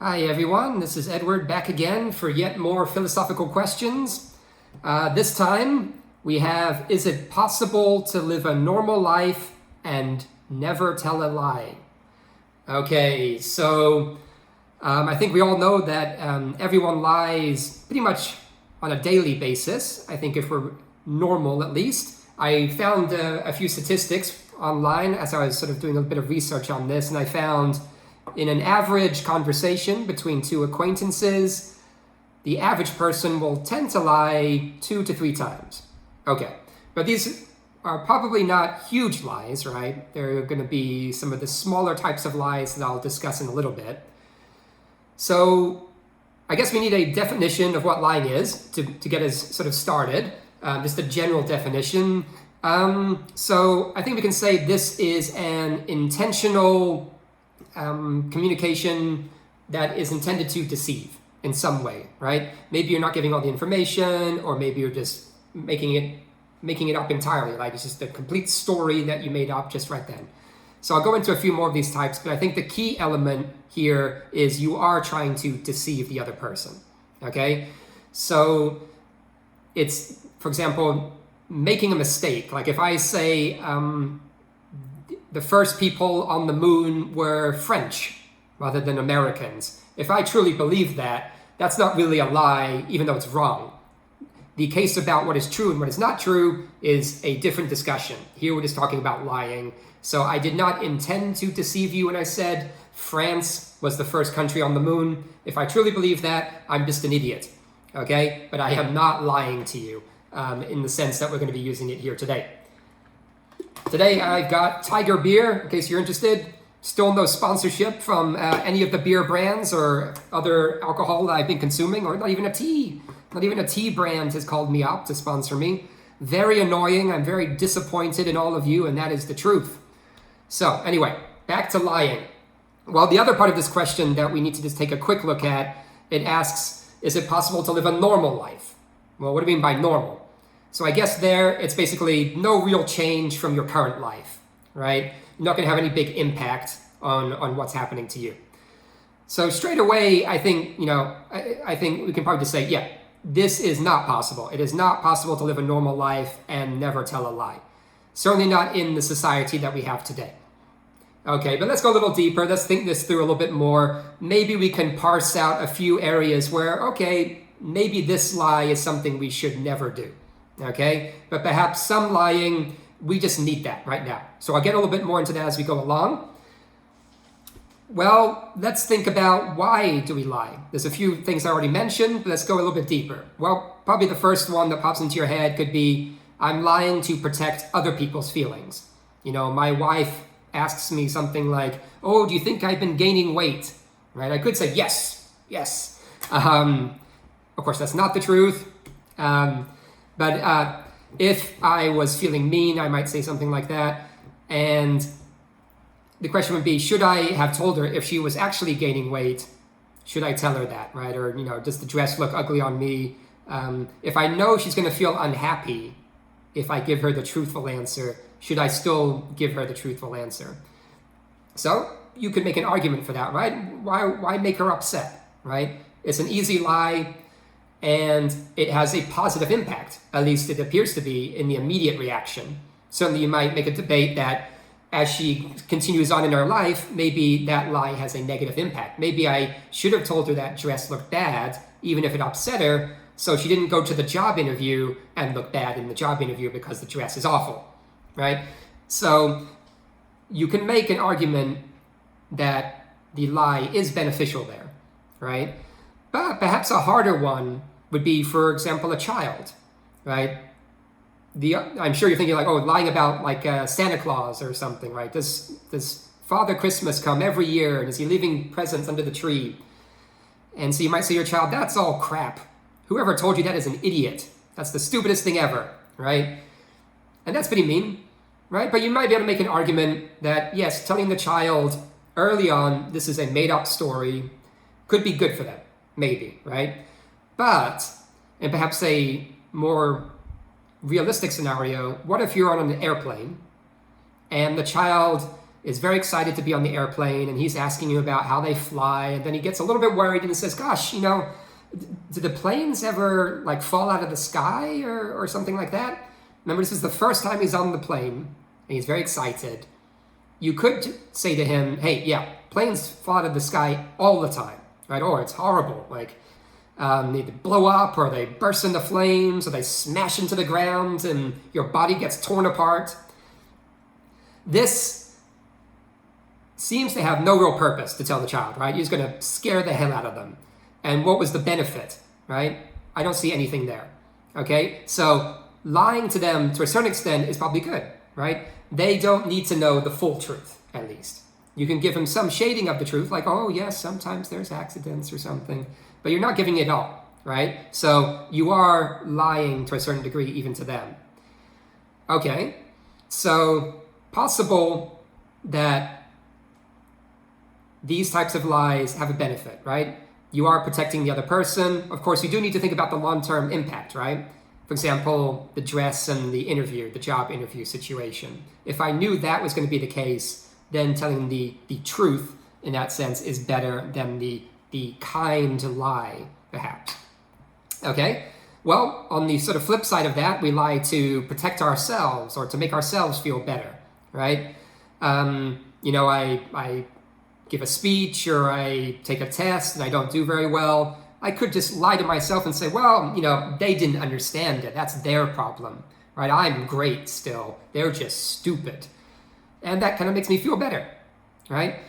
Hi everyone, this is Edward back again for yet more philosophical questions. This time we have, is it possible to live a normal life and never tell a lie? Okay, so I think we all know that everyone lies pretty much on a daily basis. I think if we're normal at least. I found a few statistics online as I was sort of doing a bit of research on this, and I found in an average conversation between two acquaintances, the average person will tend to lie 2 to 3 times. Okay, but these are probably not huge lies, right? They're going to be some of the smaller types of lies that I'll discuss in a little bit. So I guess we need a definition of what lying is to get us sort of started, just a general definition. So I think we can say this is an intentional communication that is intended to deceive in some way, right? Maybe you're not giving all the information, or maybe you're just making it up entirely, like it's just a complete story that you made up just right then. So I'll go into a few more of these types, but I think the key element here is you are trying to deceive the other person, okay? So it's, for example, making a mistake. Like if I say, the first people on the moon were French rather than Americans. If I truly believe that, that's not really a lie, even though it's wrong. The case about what is true and what is not true is a different discussion. Here we're just talking about lying. So I did not intend to deceive you when I said France was the first country on the moon. If I truly believe that, I'm just an idiot, okay? But I am not lying to you in the sense that we're going to be using it here today. Today I've got Tiger beer, in case you're interested. Still no sponsorship from any of the beer brands or other alcohol that I've been consuming, or not even a tea. Not even a tea brand has called me up to sponsor me. Very annoying. I'm very disappointed in all of you, and that is the truth. So anyway, back to lying. Well, the other part of this question that we need to just take a quick look at, it asks, is it possible to live a normal life? Well, what do we mean by normal? So I guess there, it's basically no real change from your current life, right? You're not going to have any big impact on what's happening to you. So straight away, I think, I think we can probably just say, yeah, this is not possible. It is not possible to live a normal life and never tell a lie. Certainly not in the society that we have today. Okay, but let's go a little deeper. Let's think this through a little bit more. Maybe we can parse out a few areas where, okay, maybe this lie is something we should never do. Okay, but perhaps some lying, we just need that right now. So I'll get a little bit more into that as we go along. Well, let's think about, why do we lie? There's a few things I already mentioned, but let's go a little bit deeper. Well, probably the first one that pops into your head could be, I'm lying to protect other people's feelings. My wife asks me something like, oh, do you think I've been gaining weight? Right? I could say, yes. Of course, that's not the truth. But if I was feeling mean, I might say something like that. And the question would be, should I have told her if she was actually gaining weight? Should I tell her that, right? Or, does the dress look ugly on me? If I know she's going to feel unhappy if I give her the truthful answer, should I still give her the truthful answer? So you could make an argument for that, right? Why make her upset, right? It's an easy lie. And it has a positive impact, at least it appears to be, in the immediate reaction. Certainly you might make a debate that as she continues on in her life, maybe that lie has a negative impact. Maybe I should have told her that dress looked bad, even if it upset her, so she didn't go to the job interview and look bad in the job interview because the dress is awful, right? So you can make an argument that the lie is beneficial there, right? But perhaps a harder one would be, for example, a child, right? I'm sure you're thinking like, oh, lying about like Santa Claus or something, right? Does Father Christmas come every year, and is he leaving presents under the tree? And so you might say to your child, that's all crap. Whoever told you that is an idiot. That's the stupidest thing ever, right? And that's pretty mean, right? But you might be able to make an argument that, yes, telling the child early on this is a made-up story could be good for them, maybe, right? But, and perhaps a more realistic scenario, what if you're on an airplane and the child is very excited to be on the airplane, and he's asking you about how they fly, and then he gets a little bit worried and he says, gosh, do the planes ever like fall out of the sky or something like that? Remember, this is the first time he's on the plane, and he's very excited. You could say to him, hey, yeah, planes fall out of the sky all the time, right? Or it's horrible, like they blow up, or they burst into flames, or they smash into the ground, and your body gets torn apart. This seems to have no real purpose to tell the child, right? You're just going to scare the hell out of them. And what was the benefit, right? I don't see anything there, okay? So lying to them to a certain extent is probably good, right? They don't need to know the full truth, at least. You can give them some shading of the truth, like, oh, yes, sometimes there's accidents or something, but you're not giving it all, right? So you are lying to a certain degree even to them. Okay, so possible that these types of lies have a benefit, right? You are protecting the other person. Of course, you do need to think about the long-term impact, right? For example, the dress and the interview, the job interview situation. If I knew that was going to be the case, then telling the truth in that sense is better than the kind lie, perhaps. Okay? Well, on the sort of flip side of that, we lie to protect ourselves or to make ourselves feel better, right? I give a speech or I take a test and I don't do very well. I could just lie to myself and say, well, they didn't understand it. That's their problem, right? I'm great still. They're just stupid. And that kind of makes me feel better, right?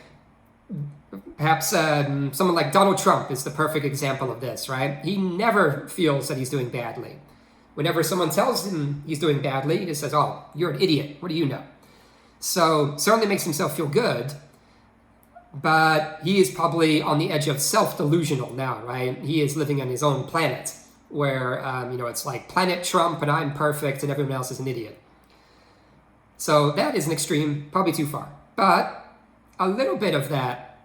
Perhaps someone like Donald Trump is the perfect example of this, right? He never feels that he's doing badly. Whenever someone tells him he's doing badly, he just says, oh, you're an idiot. What do you know? So certainly makes himself feel good, but he is probably on the edge of self-delusional now, right? He is living on his own planet where, it's like Planet Trump and I'm perfect and everyone else is an idiot. So that is an extreme, probably too far. But a little bit of that,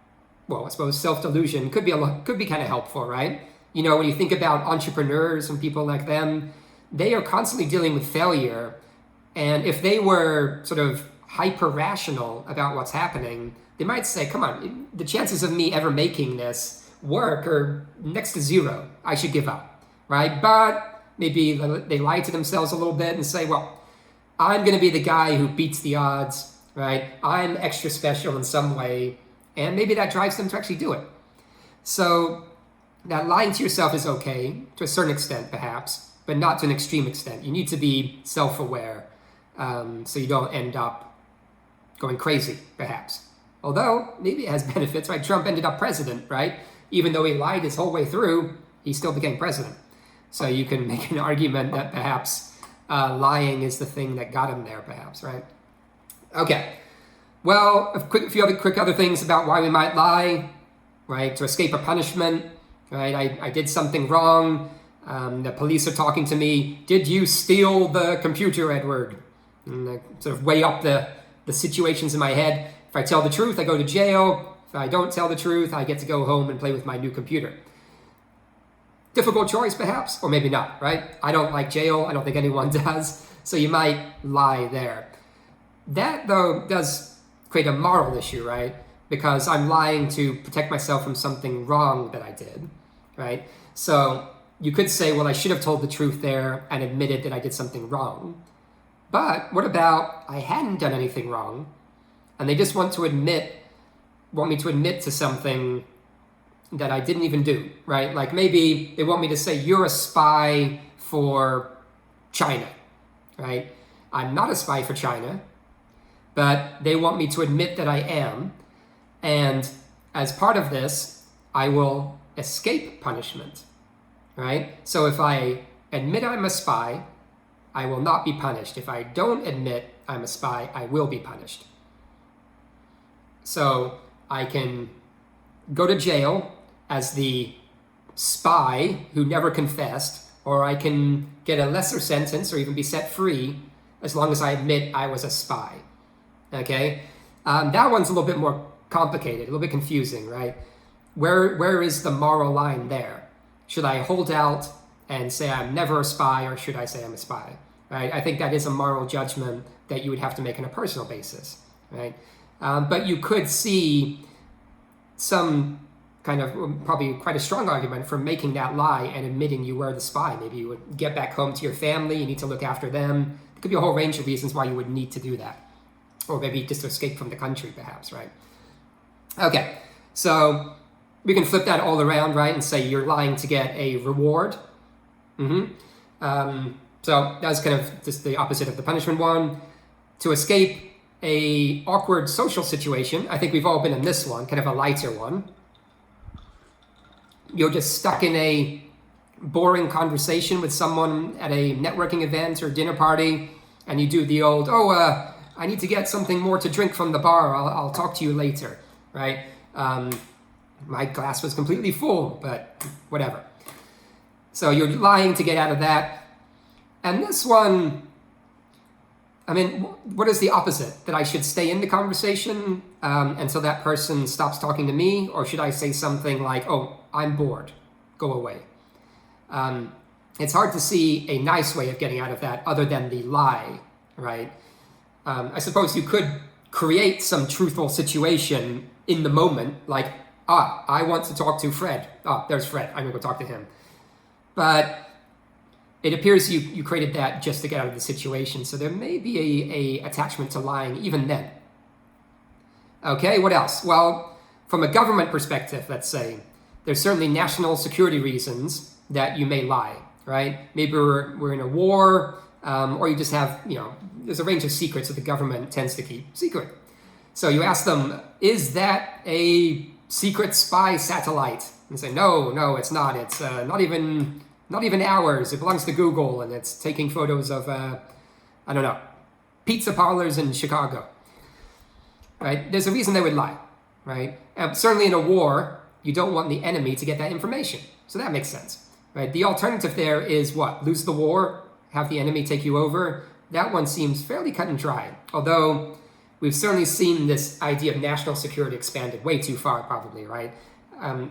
well, I suppose self-delusion could be kind of helpful, right? When you think about entrepreneurs and people like them, they are constantly dealing with failure. And if they were sort of hyper-rational about what's happening, they might say, come on, the chances of me ever making this work are next to zero. I should give up, right? But maybe they lie to themselves a little bit and say, well, I'm going to be the guy who beats the odds, right? I'm extra special in some way. And maybe that drives them to actually do it. So that lying to yourself is okay, to a certain extent perhaps, but not to an extreme extent. You need to be self-aware so you don't end up going crazy, perhaps. Although, maybe it has benefits, right? Trump ended up president, right? Even though he lied his whole way through, he still became president. So you can make an argument that perhaps lying is the thing that got him there, perhaps, right? Okay. Well, a few other things about why we might lie, right? To escape a punishment, right? I did something wrong. The police are talking to me. Did you steal the computer, Edward? And I sort of weigh up the situations in my head. If I tell the truth, I go to jail. If I don't tell the truth, I get to go home and play with my new computer. Difficult choice, perhaps, or maybe not, right? I don't like jail. I don't think anyone does. So you might lie there. That, though, does create a moral issue, right? Because I'm lying to protect myself from something wrong that I did, right? So you could say, well, I should have told the truth there and admitted that I did something wrong. But what about I hadn't done anything wrong, and they just want me to admit to something that I didn't even do, right? Like maybe they want me to say, you're a spy for China, right? I'm not a spy for China, but they want me to admit that I am. And as part of this, I will escape punishment, right? So if I admit I'm a spy, I will not be punished. If I don't admit I'm a spy, I will be punished. So I can go to jail as the spy who never confessed, or I can get a lesser sentence or even be set free as long as I admit I was a spy. Okay? That one's a little bit more complicated, a little bit confusing, right? Where is the moral line there? Should I hold out and say I'm never a spy, or should I say I'm a spy? Right? I think that is a moral judgment that you would have to make on a personal basis, right? But you could see some kind of, probably quite a strong argument for making that lie and admitting you were the spy. Maybe you would get back home to your family, you need to look after them. There could be a whole range of reasons why you would need to do that. Or maybe just to escape from the country, perhaps, right? Okay, so we can flip that all around, right, and say you're lying to get a reward. So that's kind of just the opposite of the punishment one. To escape a awkward social situation, I think we've all been in this one, kind of a lighter one. You're just stuck in a boring conversation with someone at a networking event or dinner party, and you do the old, I need to get something more to drink from the bar, I'll talk to you later, right? My glass was completely full, but whatever. So you're lying to get out of that. And this one, I mean, what is the opposite? That I should stay in the conversation until that person stops talking to me? Or should I say something like, oh, I'm bored, go away? It's hard to see a nice way of getting out of that other than the lie, right? I suppose you could create some truthful situation in the moment, like, I want to talk to Fred. There's Fred, I'm gonna go talk to him. But it appears you created that just to get out of the situation, so there may be a attachment to lying even then. Okay, what else? Well, from a government perspective, let's say, there's certainly national security reasons that you may lie, right? Maybe we're in a war, or you just have, there's a range of secrets that the government tends to keep secret. So you ask them, is that a secret spy satellite? And say, no, it's not. It's not even ours. It belongs to Google, and it's taking photos of, pizza parlors in Chicago. Right? There's a reason they would lie, right? Certainly in a war, you don't want the enemy to get that information. So that makes sense, right? The alternative there is what? Lose the war, have the enemy take you over? That one seems fairly cut and dry. Although we've certainly seen this idea of national security expanded way too far, probably, right?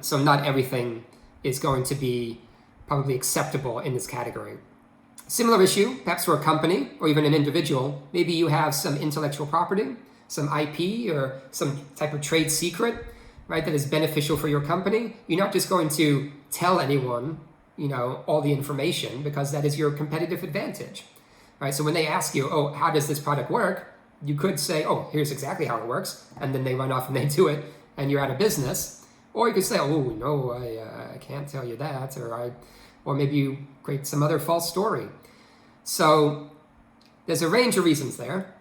So not everything is going to be probably acceptable in this category. Similar issue, perhaps for a company or even an individual. Maybe you have some intellectual property, some IP or some type of trade secret, right, that is beneficial for your company. You're not just going to tell anyone, all the information, because that is your competitive advantage, right? So when they ask you, how does this product work? You could say, here's exactly how it works. And then they run off and they do it and you're out of business. Or you could say, no, I can't tell you that. Or maybe you create some other false story. So there's a range of reasons there.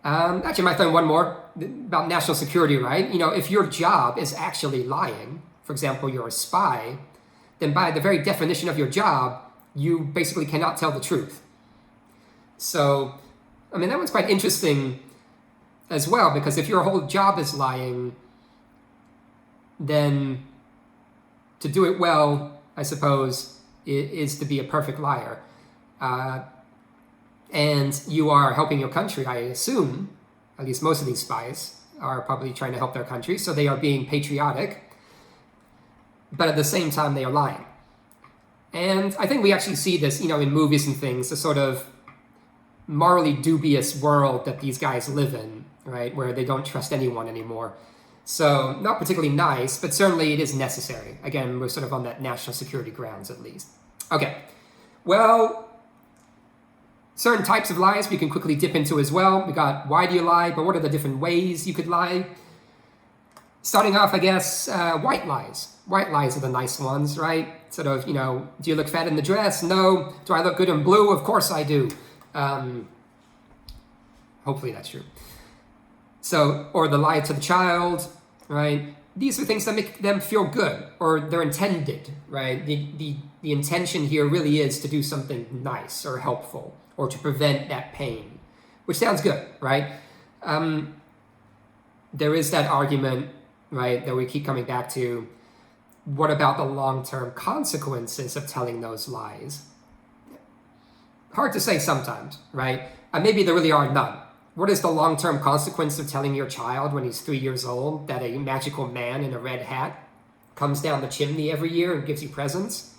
Actually, I might throw in one more about national security, right? If your job is actually lying, for example, you're a spy, then by the very definition of your job, you basically cannot tell the truth. So, that one's quite interesting as well, because if your whole job is lying, then to do it well, I suppose, is to be a perfect liar. And you are helping your country, I assume. At least most of these spies are probably trying to help their country, so they are being patriotic, but at the same time they are lying. And I think we actually see this, in movies and things, the sort of morally dubious world that these guys live in, right, where they don't trust anyone anymore. So not particularly nice, but certainly it is necessary. Again, we're sort of on that national security grounds at least. Okay, well, certain types of lies we can quickly dip into as well. We got why do you lie, but what are the different ways you could lie? Starting off, I guess, white lies. White lies are the nice ones, right? Sort of, do you look fat in the dress? No. Do I look good in blue? Of course I do. Hopefully that's true. So, or the lie to the child, right? These are things that make them feel good, or they're intended, right? The intention here really is to do something nice or helpful, or to prevent that pain, which sounds good, right? There is that argument, right, that we keep coming back to. What about the long-term consequences of telling those lies? Hard to say sometimes, right? Maybe there really are none. What is the long-term consequence of telling your child when he's 3 years old that a magical man in a red hat comes down the chimney every year and gives you presents?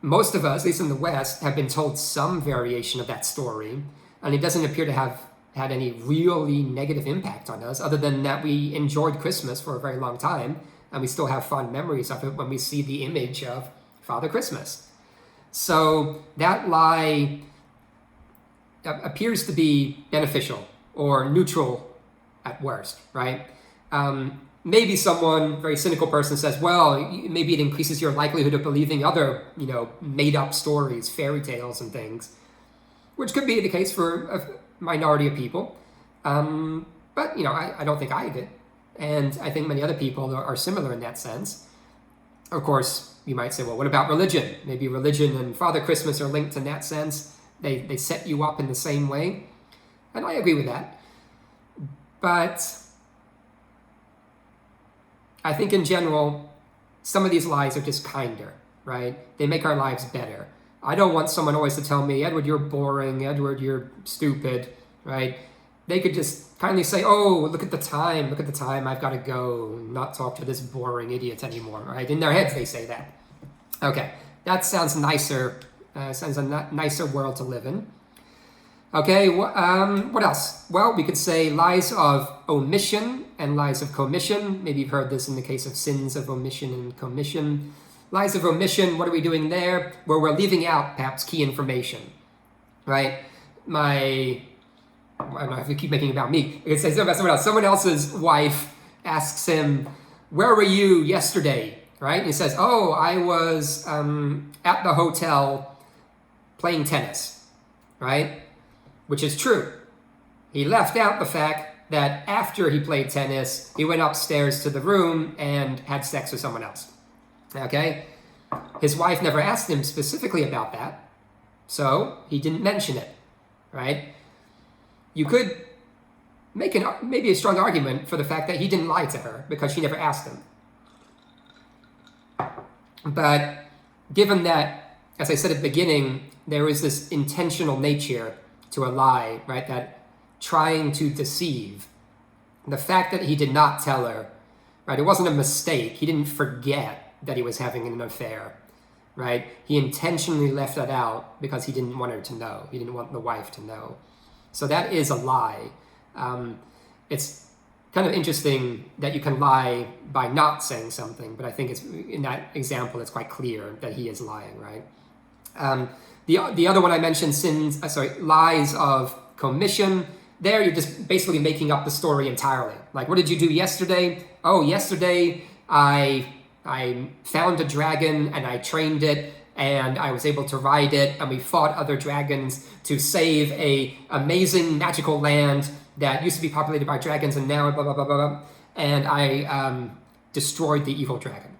Most of us, at least in the West, have been told some variation of that story, and it doesn't appear to have had any really negative impact on us, other than that we enjoyed Christmas for a very long time, and we still have fond memories of it when we see the image of Father Christmas. So that lie appears to be beneficial or neutral at worst, right? Maybe someone, very cynical person, says, well, maybe it increases your likelihood of believing other, made-up stories, fairy tales and things, which could be the case for a minority of people. But, I don't think I did. And I think many other people are similar in that sense. Of course, you might say, well, what about religion? Maybe religion and Father Christmas are linked in that sense. They set you up in the same way. And I agree with that. But I think in general, some of these lies are just kinder, right? They make our lives better. I don't want someone always to tell me, Edward, you're boring. Edward, you're stupid, right? They could just kindly say, oh, look at the time. I've got to go, not talk to this boring idiot anymore, right? In their heads, they say that. Okay, that sounds nicer. Sounds a nicer world to live in. Okay, what else? Well, we could say lies of omission and lies of commission. Maybe you've heard this in the case of sins of omission and commission. Lies of omission, what are we doing there? Where we're leaving out perhaps key information, right? I don't know if you keep making it about me. I could say something about someone else. Someone else's wife asks him, where were you yesterday, right? And he says, oh, I was at the hotel playing tennis, right? Which is true. He left out the fact that after he played tennis, he went upstairs to the room and had sex with someone else. Okay? His wife never asked him specifically about that, so he didn't mention it, right? You could make maybe a strong argument for the fact that he didn't lie to her because she never asked him. But given that, as I said at the beginning, there is this intentional nature to a lie, right? That trying to deceive. The fact that he did not tell her, right? It wasn't a mistake. He didn't forget that he was having an affair, right? He intentionally left that out because he didn't want her to know. He didn't want the wife to know. So that is a lie. It's kind of interesting that you can lie by not saying something, but I think it's in that example, it's quite clear that he is lying, right? The other one I mentioned, lies of commission. There, you're just basically making up the story entirely. Like, what did you do yesterday? Oh, yesterday I found a dragon and I trained it and I was able to ride it and we fought other dragons to save a amazing magical land that used to be populated by dragons and now blah, blah, blah, blah, blah. And I destroyed the evil dragon,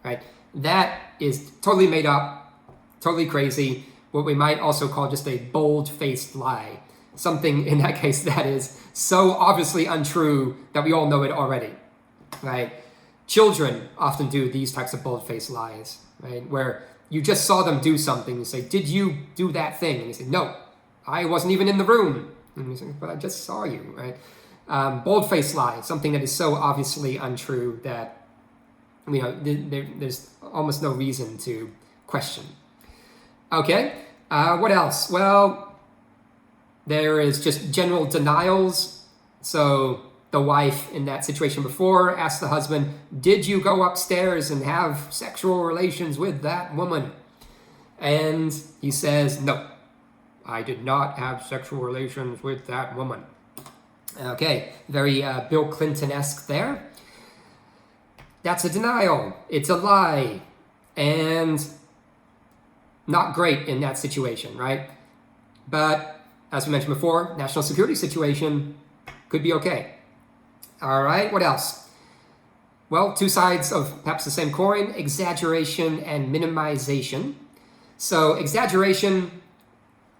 right? That is totally made up, totally crazy, what we might also call just a bold-faced lie. Something in that case that is so obviously untrue that we all know it already, right? Children often do these types of bold-faced lies, right? Where you just saw them do something. You say, did you do that thing? And you say, no, I wasn't even in the room. And you say, but I just saw you, right? Bold-faced lie, something that is so obviously untrue that, there's almost no reason to question. Okay, what else? Well, there is just general denials. So the wife in that situation before asked the husband, did you go upstairs and have sexual relations with that woman? And he says, no, I did not have sexual relations with that woman. Okay, very Bill Clinton-esque there. That's a denial. It's a lie. And not great in that situation, right? But as we mentioned before, national security situation could be okay. All right, what else? Well, two sides of perhaps the same coin, exaggeration and minimization. So exaggeration,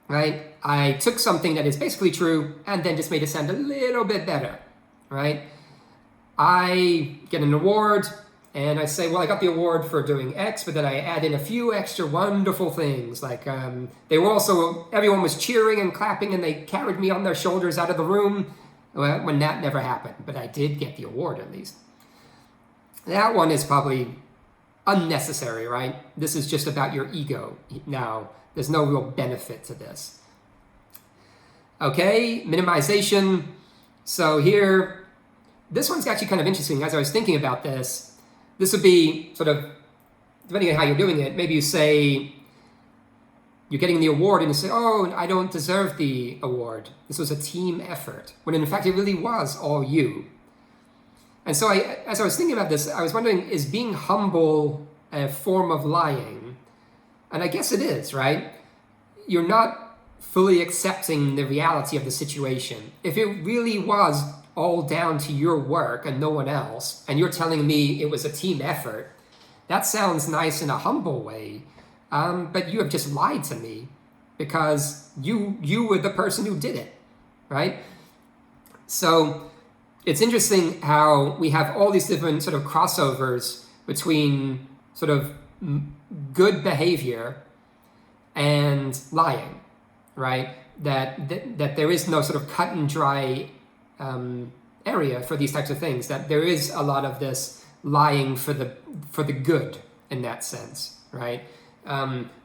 right? I took something that is basically true and then just made it sound a little bit better, right? I get an award and I say, well, I got the award for doing X, but then I add in a few extra wonderful things. Like everyone was cheering and clapping and they carried me on their shoulders out of the room. Well, when that never happened, but I did get the award at least. That one is probably unnecessary, right? This is just about your ego now. There's no real benefit to this. Okay, minimization. So here, this one's actually kind of interesting. As I was thinking about this would be sort of, depending on how you're doing it, maybe you say, you're getting the award and you say, oh, I don't deserve the award. This was a team effort. When in fact, it really was all you. And so as I was thinking about this, I was wondering, is being humble a form of lying? And I guess it is, right? You're not fully accepting the reality of the situation. If it really was all down to your work and no one else, and you're telling me it was a team effort, that sounds nice in a humble way. But you have just lied to me because you were the person who did it, right? So it's interesting how we have all these different sort of crossovers between sort of good behavior and lying, right? That there is no sort of cut and dry area for these types of things. That there is a lot of this lying for the good in that sense, right?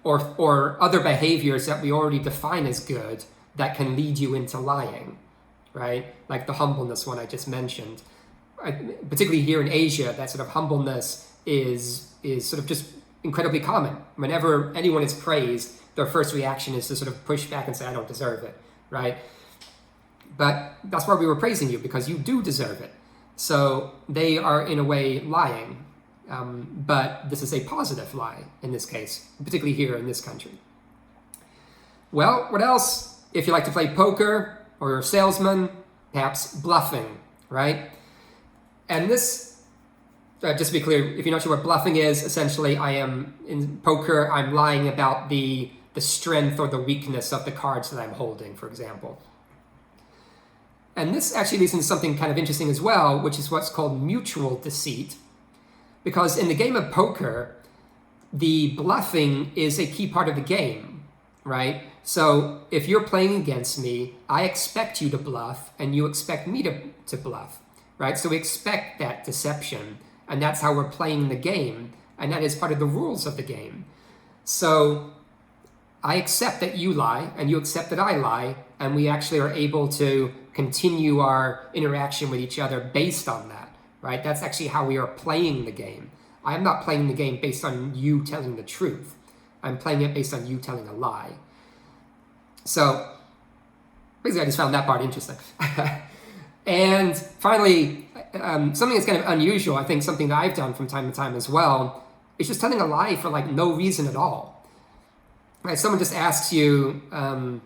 Or other behaviors that we already define as good that can lead you into lying, right? Like the humbleness one I just mentioned. Particularly here in Asia, that sort of humbleness is sort of just incredibly common. Whenever anyone is praised, their first reaction is to sort of push back and say, I don't deserve it, right? But that's why we were praising you, because you do deserve it. So they are in a way lying. But this is a positive lie in this case, particularly here in this country. Well, what else? If you like to play poker or you're a salesman, perhaps bluffing, right? And this, just to be clear, if you're not sure what bluffing is, essentially in poker, I'm lying about the strength or the weakness of the cards that I'm holding, for example. And this actually leads into something kind of interesting as well, which is what's called mutual deceit. Because in the game of poker, the bluffing is a key part of the game, right? So if you're playing against me, I expect you to bluff and you expect me to bluff, right? So we expect that deception, and that's how we're playing the game, and that is part of the rules of the game. So I accept that you lie and you accept that I lie, and we actually are able to continue our interaction with each other based on that. Right? That's actually how we are playing the game. I'm not playing the game based on you telling the truth. I'm playing it based on you telling a lie. So, basically, I just found that part interesting. And finally, something that's kind of unusual, I think something that I've done from time to time as well, is just telling a lie for like no reason at all. Right? Someone just asks you, have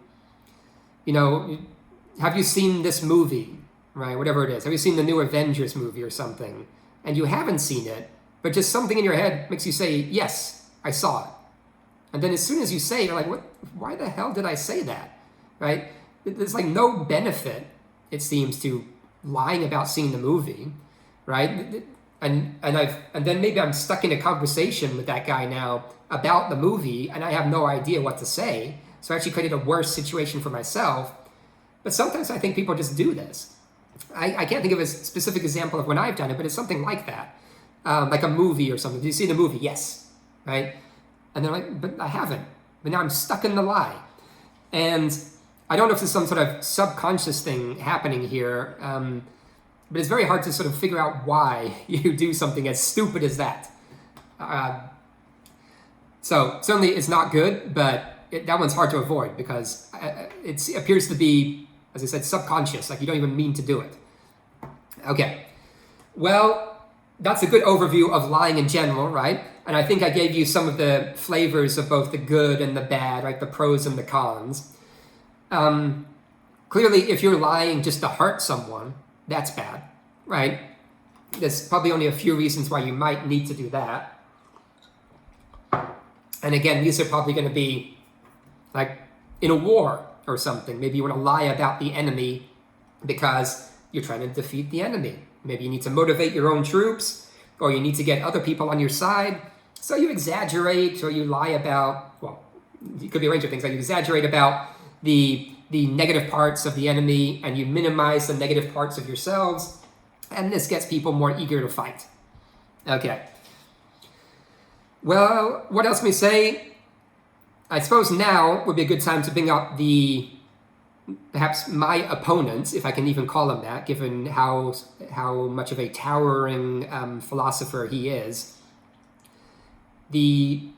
you seen this movie? Right, whatever it is. Have you seen the new Avengers movie or something? And you haven't seen it, but just something in your head makes you say, yes, I saw it. And then as soon as you say it, you're like, what? Why the hell did I say that? Right? There's like no benefit, it seems, to lying about seeing the movie, right? And then maybe I'm stuck in a conversation with that guy now about the movie, and I have no idea what to say. So I actually created a worse situation for myself. But sometimes I think people just do this. I can't think of a specific example of when I've done it, but it's something like that. Like a movie or something. Did you see the movie? Yes. Right? And they're like, but I haven't. But now I'm stuck in the lie. And I don't know if there's some sort of subconscious thing happening here, but it's very hard to sort of figure out why you do something as stupid as that. So certainly it's not good, but that one's hard to avoid because it appears to be, as I said, subconscious, like you don't even mean to do it. Okay, well, that's a good overview of lying in general, right? And I think I gave you some of the flavors of both the good and the bad, right? The pros and the cons. Clearly, if you're lying just to hurt someone, that's bad, right? There's probably only a few reasons why you might need to do that. And again, these are probably going to be like in a war or something. Maybe you want to lie about the enemy because you're trying to defeat the enemy. Maybe you need to motivate your own troops, or you need to get other people on your side. So you exaggerate, or you lie about, well, it could be a range of things. Like you exaggerate about the negative parts of the enemy, and you minimize the negative parts of yourselves. And this gets people more eager to fight. Okay. Well, what else can we say? I suppose now would be a good time to bring up the perhaps my opponent, if I can even call him that, given how much of a towering philosopher he is, one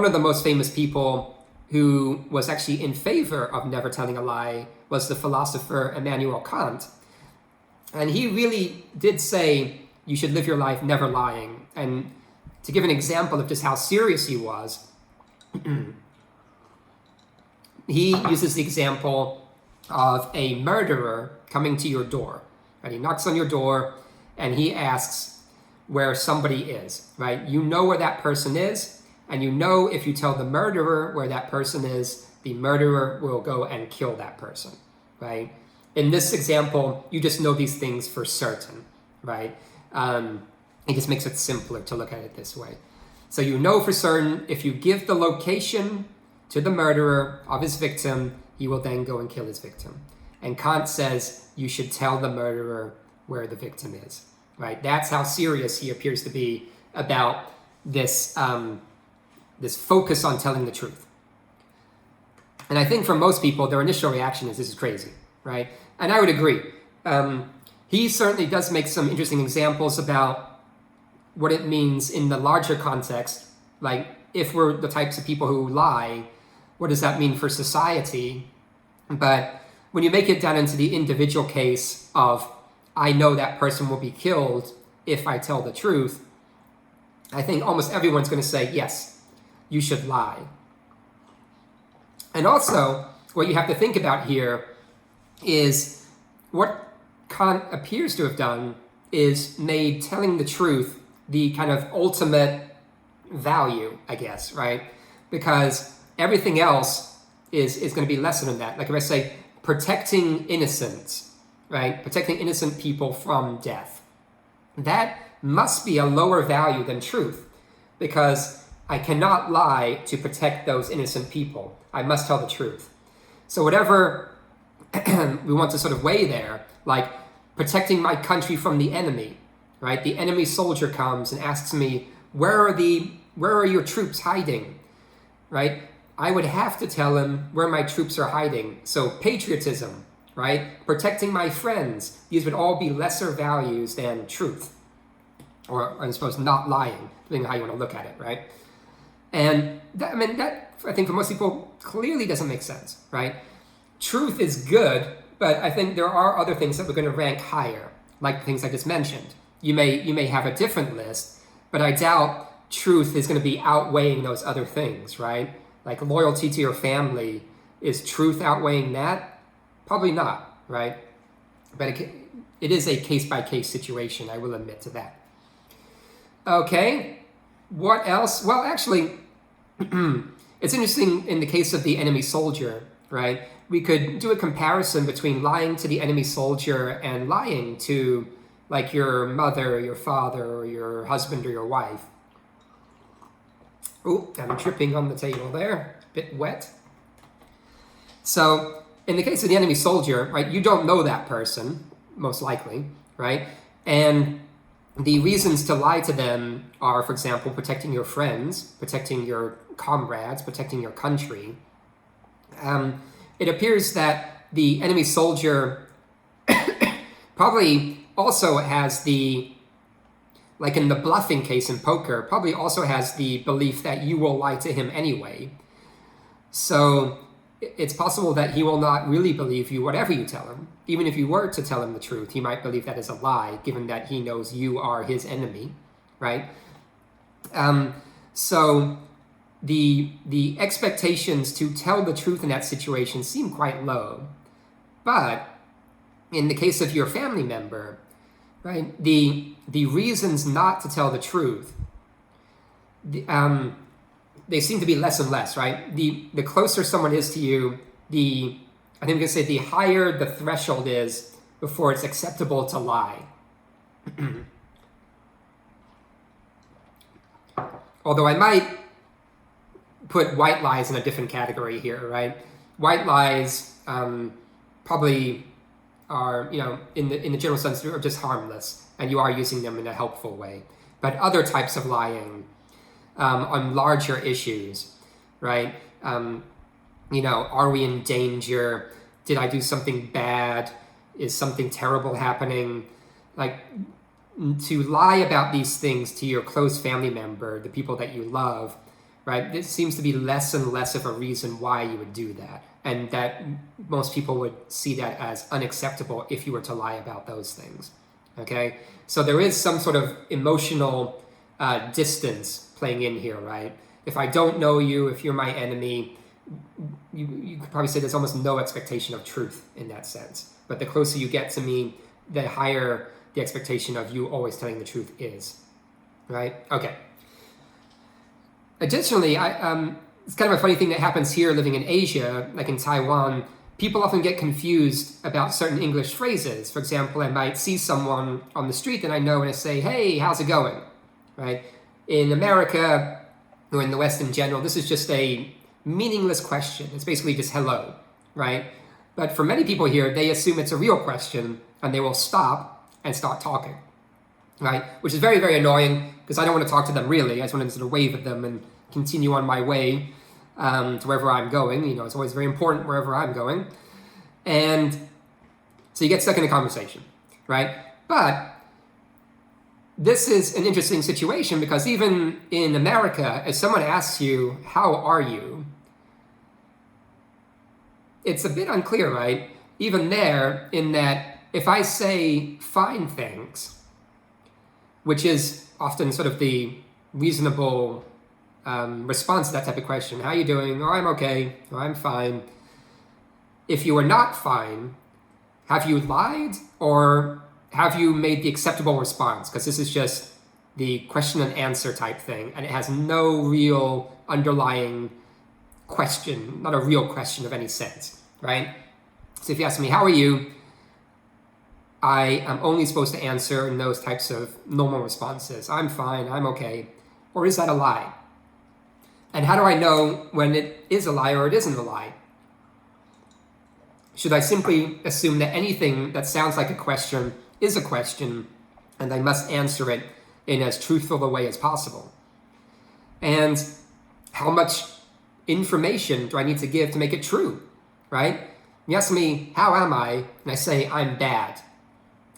of the most famous people who was actually in favor of never telling a lie was the philosopher Immanuel Kant. And he really did say you should live your life never lying. And to give an example of just how serious he was, he uses the example of a murderer coming to your door. And he knocks on your door and he asks where somebody is, right? You know where that person is, and you know if you tell the murderer where that person is, the murderer will go and kill that person, right? In this example, you just know these things for certain, right? It just makes it simpler to look at it this way. So you know for certain if you give the location to the murderer of his victim, he will then go and kill his victim. And Kant says you should tell the murderer where the victim is, right? That's how serious he appears to be about this, this focus on telling the truth. And I think for most people, their initial reaction is, this is crazy, right? And I would agree. He certainly does make some interesting examples about what it means in the larger context. Like, if we're the types of people who lie, what does that mean for society? But when you make it down into the individual case of, I know that person will be killed if I tell the truth, I think almost everyone's going to say, yes, you should lie. And also, what you have to think about here is what Kant appears to have done is made telling the truth the kind of ultimate value, I guess, right? Because everything else is going to be lesser than that. Like if I say protecting innocence, right? Protecting innocent people from death. That must be a lower value than truth, because I cannot lie to protect those innocent people. I must tell the truth. So whatever we want to sort of weigh there, like protecting my country from the enemy, right? The enemy soldier comes and asks me, where are your troops hiding, right? I would have to tell him where my troops are hiding. So patriotism, right? Protecting my friends, these would all be lesser values than truth. Or I suppose not lying, depending on how you want to look at it, right? And that, I think for most people clearly doesn't make sense, right? Truth is good, but I think there are other things that we're going to rank higher, like the things I just mentioned. You may have a different list, but I doubt truth is going to be outweighing those other things, right? Like loyalty to your family, is truth outweighing that? Probably not, right? But it is a case-by-case situation, I will admit to that. Okay, what else? Well, actually, it's interesting in the case of the enemy soldier, right? We could do a comparison between lying to the enemy soldier and lying to like your mother, or your father, or your husband, or your wife. Oh, I'm tripping on the table there, a bit wet. So in the case of the enemy soldier, right, you don't know that person, most likely, right? And the reasons to lie to them are, for example, protecting your friends, protecting your comrades, protecting your country. It appears that the enemy soldier probably also has like in the bluffing case in poker, probably also has the belief that you will lie to him anyway. So it's possible that he will not really believe you whatever you tell him. Even if you were to tell him the truth, he might believe that is a lie, given that he knows you are his enemy, right? So the expectations to tell the truth in that situation seem quite low. But in the case of your family member, right, the reasons not to tell the truth, they seem to be less and less, right? The closer someone is to you, I think we can say the higher the threshold is before it's acceptable to lie. Although I might put white lies in a different category here, right? White lies probably are, in the general sense, are just harmless, and you are using them in a helpful way. But other types of lying on larger issues, right? Are we in danger? Did I do something bad? Is something terrible happening? Like, to lie about these things to your close family member, the people that you love, right? This seems to be less and less of a reason why you would do that. And that most people would see that as unacceptable if you were to lie about those things, okay? So there is some sort of emotional distance playing in here, right? If I don't know you, if you're my enemy, you could probably say there's almost no expectation of truth in that sense. But the closer you get to me, the higher the expectation of you always telling the truth is, right? Okay. Additionally, it's kind of a funny thing that happens here living in Asia, like in Taiwan. People often get confused about certain English phrases. For example, I might see someone on the street that I know and I say, hey, how's it going, right? In America, or in the West in general, this is just a meaningless question. It's basically just hello, right? But for many people here, they assume it's a real question and they will stop and start talking, right? Which is very, very annoying because I don't want to talk to them really. I just want to sort of wave at them and continue on my way to wherever I'm going. It's always very important wherever I'm going. And so you get stuck in a conversation, right? But this is an interesting situation because even in America, if someone asks you, how are you? It's a bit unclear, right? Even there, in that if I say fine, thanks, which is often sort of the reasonable response to that type of question, how are you doing? Oh, I'm okay. Oh, I'm fine. If you are not fine, have you lied or have you made the acceptable response? Because this is just the question and answer type thing, and it has no real underlying question, not a real question of any sense, right? So if you ask me, how are you? I am only supposed to answer in those types of normal responses. I'm fine, I'm okay. Or is that a lie? And how do I know when it is a lie or it isn't a lie? Should I simply assume that anything that sounds like a question is a question and I must answer it in as truthful a way as possible? And how much information do I need to give to make it true, right? You ask me, how am I? And I say, I'm bad.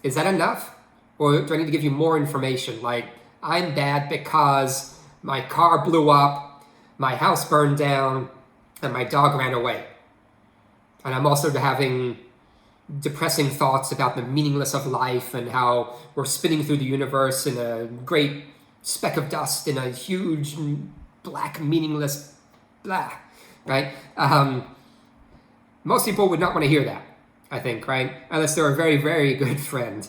Is that enough? Or do I need to give you more information? Like, I'm bad because my car blew up, my house burned down, and my dog ran away. And I'm also having depressing thoughts about the meaninglessness of life and how we're spinning through the universe in a great speck of dust in a huge black meaningless blah, right? Most people would not want to hear that, I think, right? Unless they're a very, very good friend.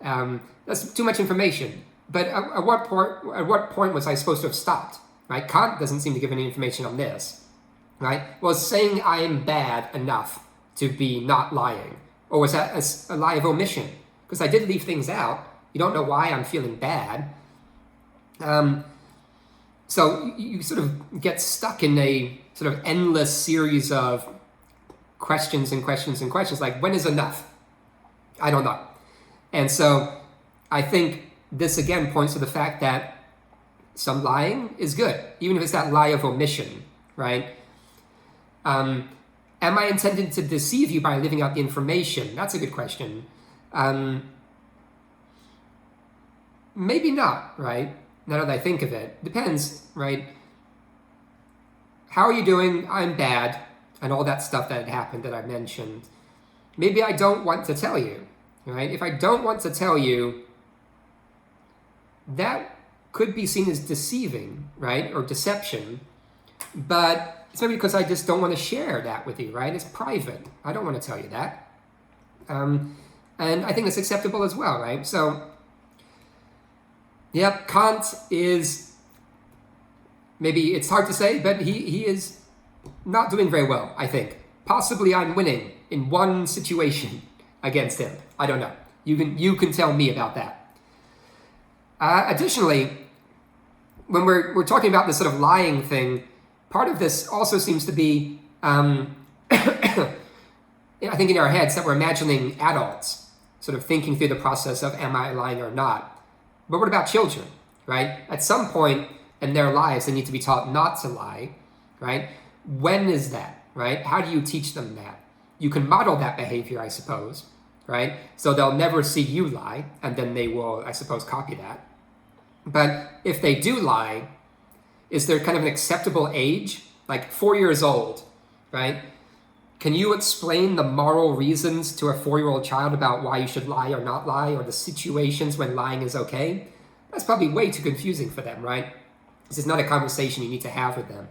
That's too much information. But at what point was I supposed to have stopped, right? Kant doesn't seem to give any information on this, right? Was saying I am bad enough to be not lying? Or was that a lie of omission? Because I did leave things out. You don't know why I'm feeling bad. So you sort of get stuck in a sort of endless series of questions and questions and questions, like, when is enough? I don't know. And so I think this again points to the fact that some lying is good, even if it's that lie of omission, right? Am I intended to deceive you by leaving out the information? That's a good question. Maybe not, right? Now that I think of it. Depends, right? How are you doing? I'm bad. And all that stuff that had happened that I mentioned. Maybe I don't want to tell you, right? If I don't want to tell you, that could be seen as deceiving, right? Or deception. But it's maybe because I just don't want to share that with you, right? It's private. I don't want to tell you that. And I think it's acceptable as well, right? So, yep, Kant is, maybe it's hard to say, but he is not doing very well, I think. Possibly I'm winning in one situation against him. I don't know. You can tell me about that. Additionally, when we're talking about this sort of lying thing, part of this also seems to be, I think in our heads that we're imagining adults sort of thinking through the process of, am I lying or not? But what about children, right? At some point in their lives, they need to be taught not to lie, right? When is that, right? How do you teach them that? You can model that behavior, I suppose, right? So they'll never see you lie, and then they will, I suppose, copy that. But if they do lie, is there kind of an acceptable age? Like 4 years old, right? Can you explain the moral reasons to a 4-year-old child about why you should lie or not lie, or the situations when lying is okay? That's probably way too confusing for them, right? This is not a conversation you need to have with them.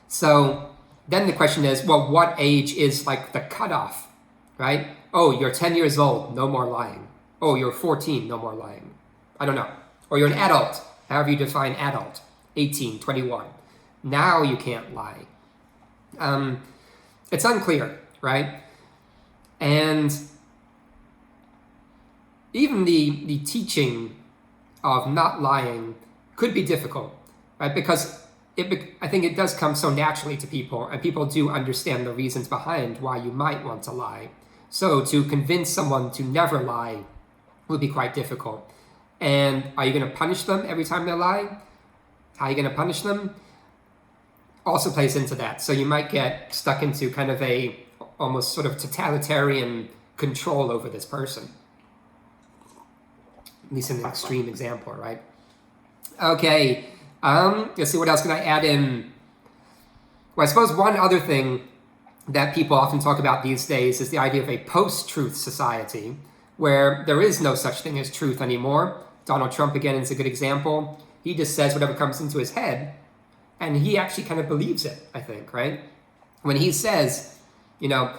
So then the question is, well, what age is like the cutoff, right? Oh, you're 10 years old, no more lying. Oh, you're 14, no more lying. I don't know. Or you're an adult, however you define adult, 18, 21. Now you can't lie. It's unclear, right? And even the teaching of not lying could be difficult, right? Because I think it does come so naturally to people, and people do understand the reasons behind why you might want to lie. So to convince someone to never lie would be quite difficult. And are you going to punish them every time they lie? How are you going to punish them? Also plays into that. So you might get stuck into kind of a almost sort of totalitarian control over this person. At least in an extreme example, right? Okay, let's see, what else can I add in? Well, I suppose one other thing that people often talk about these days is the idea of a post-truth society, where there is no such thing as truth anymore. Donald Trump, again, is a good example. He just says whatever comes into his head, and he actually kind of believes it, I think, right? When he says, you know,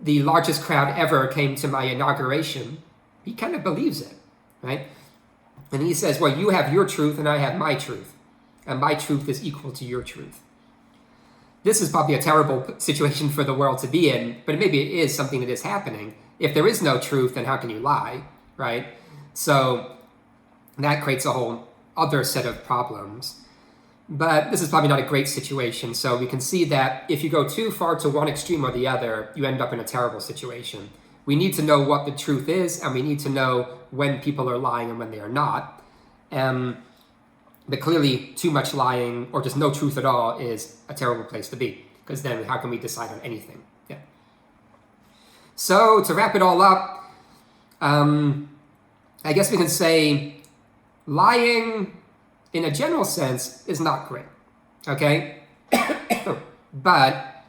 the largest crowd ever came to my inauguration, he kind of believes it, right? And he says, well, you have your truth and I have my truth, and my truth is equal to your truth. This is probably a terrible situation for the world to be in, but maybe it is something that is happening. If there is no truth, then how can you lie, right? So that creates a whole other set of problems. But this is probably not a great situation. So we can see that if you go too far to one extreme or the other, you end up in a terrible situation. We need to know what the truth is, and we need to know when people are lying and when they are not. But clearly, too much lying or just no truth at all is a terrible place to be, because then how can we decide on anything? Yeah. So to wrap it all up, I guess we can say lying in a general sense is not great, okay? But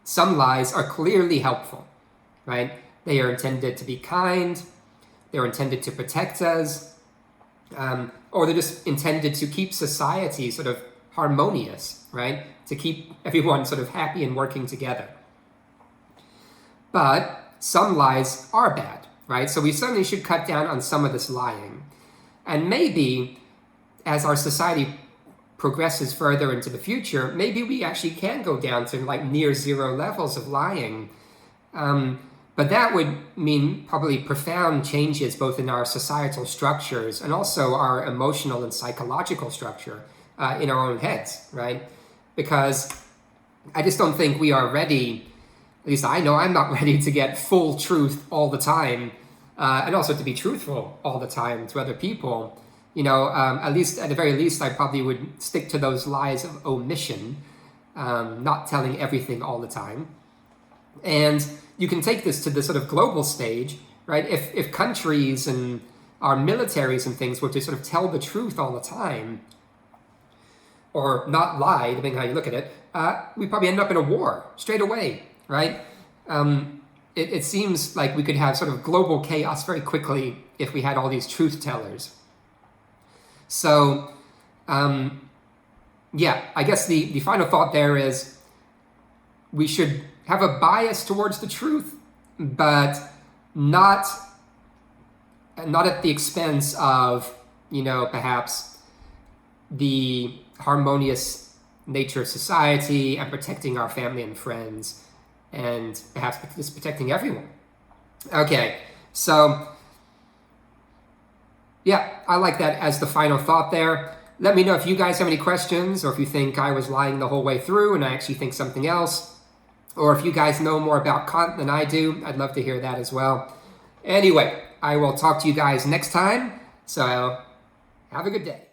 some lies are clearly helpful, right? They are intended to be kind, they're intended to protect us, or they're just intended to keep society sort of harmonious, right? To keep everyone sort of happy and working together. But some lies are bad, right? So we certainly should cut down on some of this lying. And maybe as our society progresses further into the future, maybe we actually can go down to like near zero levels of lying. But that would mean probably profound changes both in our societal structures and also our emotional and psychological structure in our own heads, right? Because I just don't think we are ready, at least I know I'm not ready to get full truth all the time, and also to be truthful all the time to other people. You know, at the very least, I probably would stick to those lies of omission, not telling everything all the time. And you can take this to the sort of global stage, right? If countries and our militaries and things were to sort of tell the truth all the time, or not lie, depending on how you look at it, we'd probably end up in a war straight away, right? It seems like we could have sort of global chaos very quickly if we had all these truth tellers. So, yeah, I guess the final thought there is we should have a bias towards the truth, but not at the expense of, you know, perhaps the harmonious nature of society and protecting our family and friends, and perhaps just protecting everyone. Okay, so yeah, I like that as the final thought there. Let me know if you guys have any questions, or if you think I was lying the whole way through and I actually think something else. Or if you guys know more about Kant than I do, I'd love to hear that as well. Anyway, I will talk to you guys next time, so have a good day.